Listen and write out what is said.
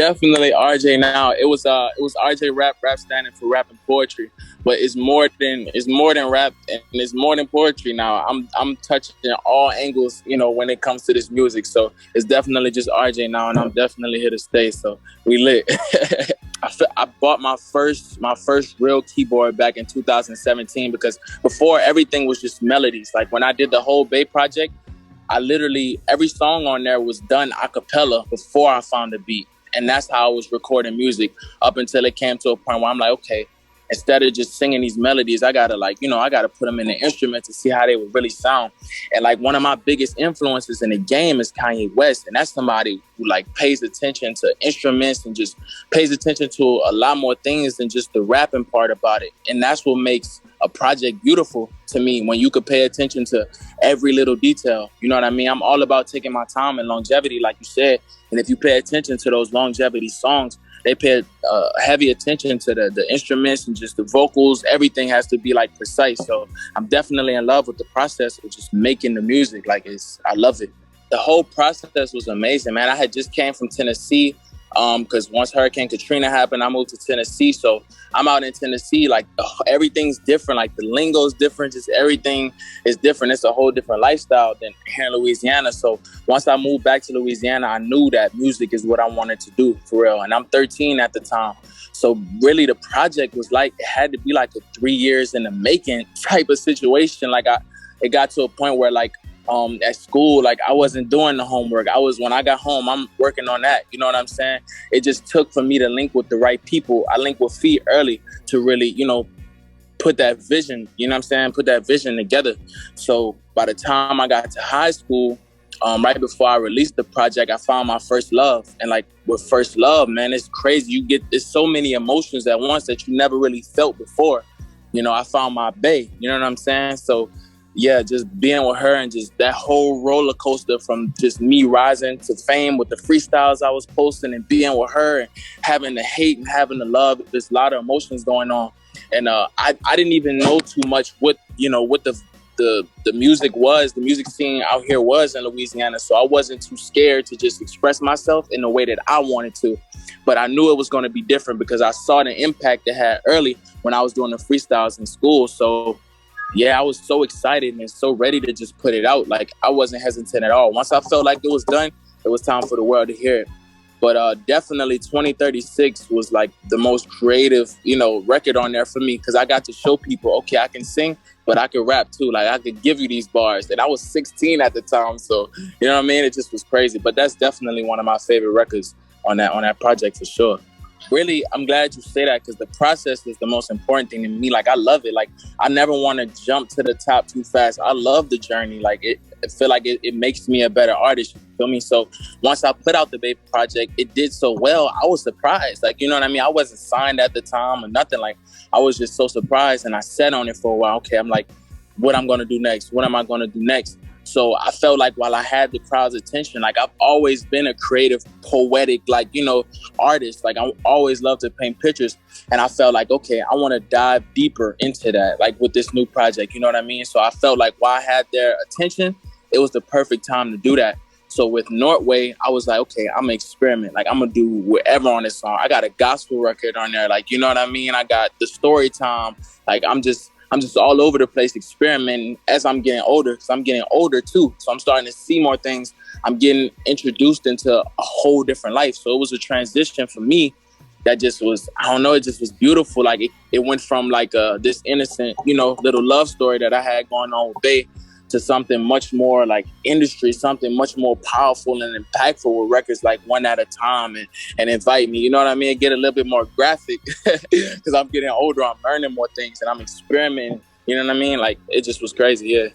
definitely RJ now. It was RJ rap standing for rap and poetry, but it's more than rap and it's more than poetry now. I'm touching all angles, when it comes to this music. So it's definitely just RJ now, and I'm definitely here to stay. So we lit. I bought my first real keyboard back in 2017 because before everything was just melodies. Like when I did the whole B.A.E project, I literally, every song on there was done a cappella before I found the beat. And that's how I was recording music up until it came to a point where I'm like, okay, instead of just singing these melodies, I gotta put them in the instrument to see how they would really sound. And like one of my biggest influences in the game is Kanye West. And that's somebody who like pays attention to instruments and just pays attention to a lot more things than just the rapping part about it. And that's what makes a project beautiful to me, when you could pay attention to every little detail. You know what I mean? I'm all about taking my time and longevity, like you said. And if you pay attention to those longevity songs, they pay heavy attention to the instruments and just the vocals. Everything has to be like precise. So I'm definitely in love with the process of just making the music. I love it. The whole process was amazing, man. I had just came from Tennessee because once Hurricane Katrina happened, I moved to Tennessee. So I'm out in Tennessee, like everything's different. Like the lingo is different, just everything is different. It's a whole different lifestyle than here in Louisiana. So once I moved back to Louisiana, I knew that music is what I wanted to do for real. And I'm 13 at the time. So really the project was like, it had to be like a 3 years in the making type of situation. Like it got to a point where like, at school, like I wasn't doing the homework. When I got home, I'm working on that. You know what I'm saying? It just took for me to link with the right people. I linked with Fee early to really, put that vision, put that vision together. So by the time I got to high school, right before I released the project, I found my first love. And like with first love, man, it's crazy. There's so many emotions at once that you never really felt before. I found my bae, you know what I'm saying? So yeah, just being with her and just that whole roller coaster from just me rising to fame with the freestyles I was posting and being with her and having the hate and having the love. There's a lot of emotions going on. And I didn't even know too much what the music was, the music scene out here was in Louisiana. So I wasn't too scared to just express myself in the way that I wanted to. But I knew it was going to be different because I saw the impact it had early when I was doing the freestyles in school. So yeah, I was so excited and so ready to just put it out. Like I wasn't hesitant at all. Once I felt like it was done, it was time for the world to hear it. But definitely 2036 was like the most creative, record on there for me because I got to show people, okay, I can sing, but I can rap too. Like I could give you these bars. And I was 16 at the time. So, you know what I mean? It just was crazy. But that's definitely one of my favorite records on that project for sure. Really, I'm glad you say that because the process is the most important thing to me. Like, I love it. Like, I never want to jump to the top too fast. I love the journey. Like, I feel like it makes me a better artist. You feel me? So once I put out the B.A.E project, it did so well. I was surprised. Like, you know what I mean? I wasn't signed at the time or nothing. Like, I was just so surprised. And I sat on it for a while. Okay, I'm like, what I'm going to do next? What am I going to do next? So I felt like while I had the crowd's attention, like I've always been a creative, poetic, artist. Like I always loved to paint pictures. And I felt like, okay, I want to dive deeper into that, like with this new project, you know what I mean? So I felt like while I had their attention, it was the perfect time to do that. So with Northway, I was like, okay, I'm gonna experiment. Like I'm gonna do whatever on this song. I got a gospel record on there. Like, you know what I mean? I got the story time. Like I'm just all over the place experimenting as I'm getting older, because I'm getting older too. So I'm starting to see more things. I'm getting introduced into a whole different life. So it was a transition for me that just was, I don't know, it just was beautiful. Like it went from like this innocent, little love story that I had going on with B.A.E to something much more like industry, something much more powerful and impactful with records like One at a Time and Invite Me. You know what I mean? Get a little bit more graphic because I'm getting older, I'm learning more things and I'm experimenting. You know what I mean? Like it just was crazy, yeah.